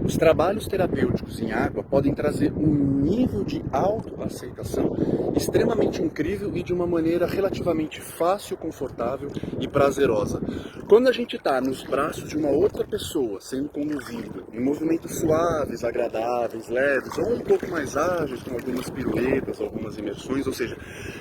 Os trabalhos terapêuticos em água podem trazer um nível de autoaceitação extremamente incrível e de uma maneira relativamente fácil, confortável e prazerosa. Quando a gente está nos braços de uma outra pessoa, sendo conduzido em movimentos suaves, agradáveis, leves, ou um pouco mais ágeis, com algumas piruetas, algumas imersões, ou seja,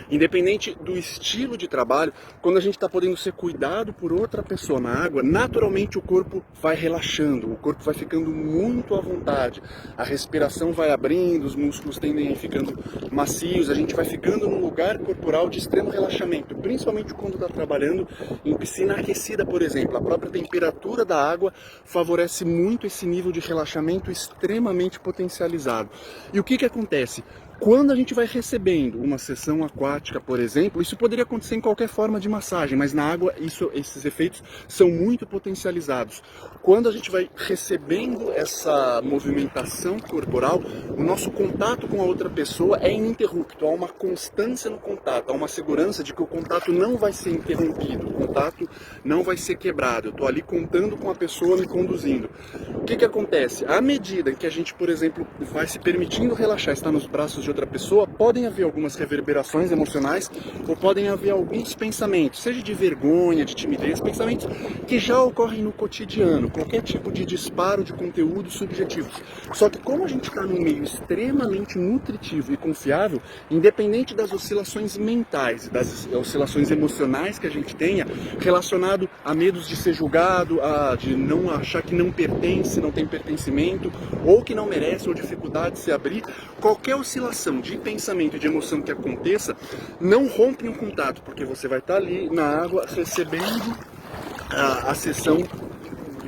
independente do estilo de trabalho, quando a gente está podendo ser cuidado por outra pessoa na água, naturalmente o corpo vai relaxando, o corpo vai ficando muito à vontade, a respiração vai abrindo, os músculos tendem a ir ficando macios, a gente vai ficando num lugar corporal de extremo relaxamento, principalmente quando está trabalhando em piscina aquecida, por exemplo. A própria temperatura da água favorece muito esse nível de relaxamento extremamente potencializado. E o que acontece? Quando a gente vai recebendo uma sessão aquática, por exemplo, isso poderia acontecer em qualquer forma de massagem, mas na água esses efeitos são muito potencializados. Quando a gente vai recebendo essa movimentação corporal, o nosso contato com a outra pessoa é ininterrupto, há uma constância no contato, há uma segurança de que o contato não vai ser interrompido, o contato não vai ser quebrado. Eu estou ali contando com a pessoa me conduzindo. O que acontece? À medida que a gente, por exemplo, vai se permitindo relaxar, estar nos braços de outra pessoa, podem haver algumas reverberações emocionais ou podem haver alguns pensamentos, seja de vergonha, de timidez, pensamentos que já ocorrem no cotidiano, qualquer tipo de disparo de conteúdos subjetivos. Só que como a gente está num meio extremamente nutritivo e confiável, independente das oscilações mentais e das oscilações emocionais que a gente tenha, relacionado a medos de ser julgado, de não achar que não pertence, não tem pertencimento, ou que não merece, ou dificuldade de se abrir, qualquer oscilação de pensamento e de emoção que aconteça, não rompe um contato, porque você vai estar ali na água recebendo a sessão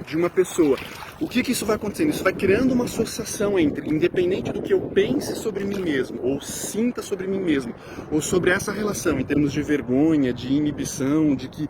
de uma pessoa. O que isso vai acontecendo? Isso vai criando uma associação entre, independente do que eu pense sobre mim mesmo, ou sinta sobre mim mesmo, ou sobre essa relação, em termos de vergonha, de inibição, de que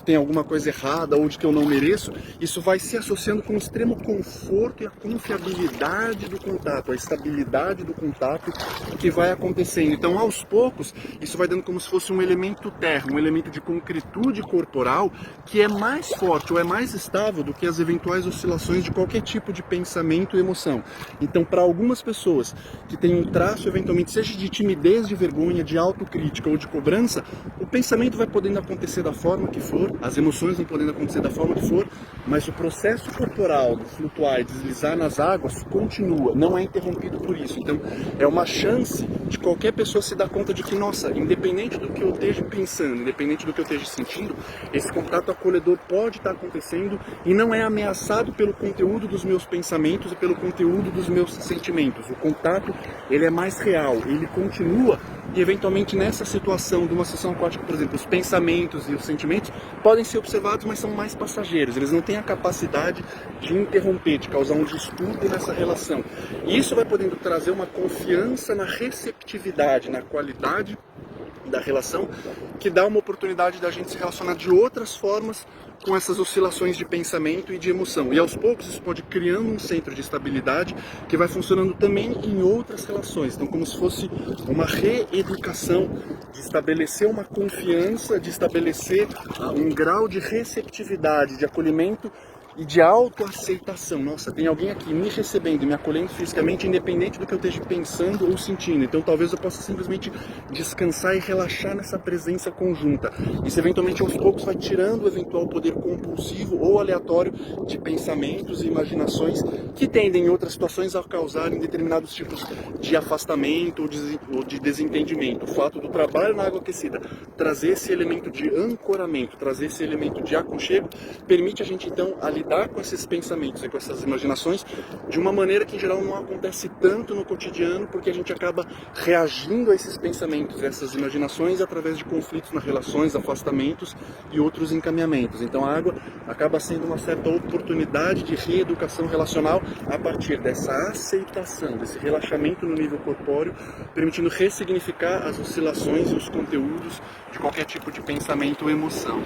tem alguma coisa errada, ou de que eu não mereço, isso vai se associando com o extremo conforto e a confiabilidade do contato, a estabilidade do contato que vai acontecendo. Então, aos poucos, isso vai dando como se fosse um elemento terra, um elemento de concretude corporal que é mais forte ou é mais estável do que as eventuais oscilações de qualquer tipo de pensamento e emoção. Então, para algumas pessoas que têm um traço, eventualmente, seja de timidez, de vergonha, de autocrítica ou de cobrança, o pensamento vai podendo acontecer da forma que for, as emoções vão podendo acontecer da forma que for, mas o processo corporal de flutuar e deslizar nas águas continua, não é interrompido por isso. Então, é uma chance de qualquer pessoa se dar conta de que, nossa, independente do que eu esteja pensando, independente do que eu esteja sentindo, esse contato acolhedor pode estar acontecendo e não é ameaçado pelo conteúdo dos meus pensamentos e pelo conteúdo dos meus sentimentos. O contato, ele é mais real, ele continua e eventualmente nessa situação de uma sessão aquática, por exemplo, os pensamentos e os sentimentos podem ser observados, mas são mais passageiros, eles não têm a capacidade de interromper, de causar um distúrbio nessa relação. E isso vai podendo trazer uma confiança na receptividade, na qualidade da relação, que dá uma oportunidade da gente se relacionar de outras formas com essas oscilações de pensamento e de emoção. E aos poucos isso pode ir criando um centro de estabilidade que vai funcionando também em outras relações. Então, como se fosse uma reeducação de estabelecer uma confiança, de estabelecer um grau de receptividade, de acolhimento e de autoaceitação. Nossa, tem alguém aqui me recebendo, me acolhendo fisicamente, independente do que eu esteja pensando ou sentindo. Então talvez eu possa simplesmente descansar e relaxar nessa presença conjunta. Isso eventualmente aos poucos vai tirando o eventual poder compulsivo ou aleatório de pensamentos e imaginações que tendem em outras situações a causarem determinados tipos de afastamento ou de desentendimento. O fato do trabalho na água aquecida trazer esse elemento de ancoramento, trazer esse elemento de aconchego, permite a gente então lidar com esses pensamentos e com essas imaginações de uma maneira que em geral não acontece tanto no cotidiano, porque a gente acaba reagindo a esses pensamentos, a essas imaginações através de conflitos nas relações, afastamentos e outros encaminhamentos. Então a água acaba sendo uma certa oportunidade de reeducação relacional a partir dessa aceitação, desse relaxamento no nível corpóreo, permitindo ressignificar as oscilações e os conteúdos de qualquer tipo de pensamento ou emoção.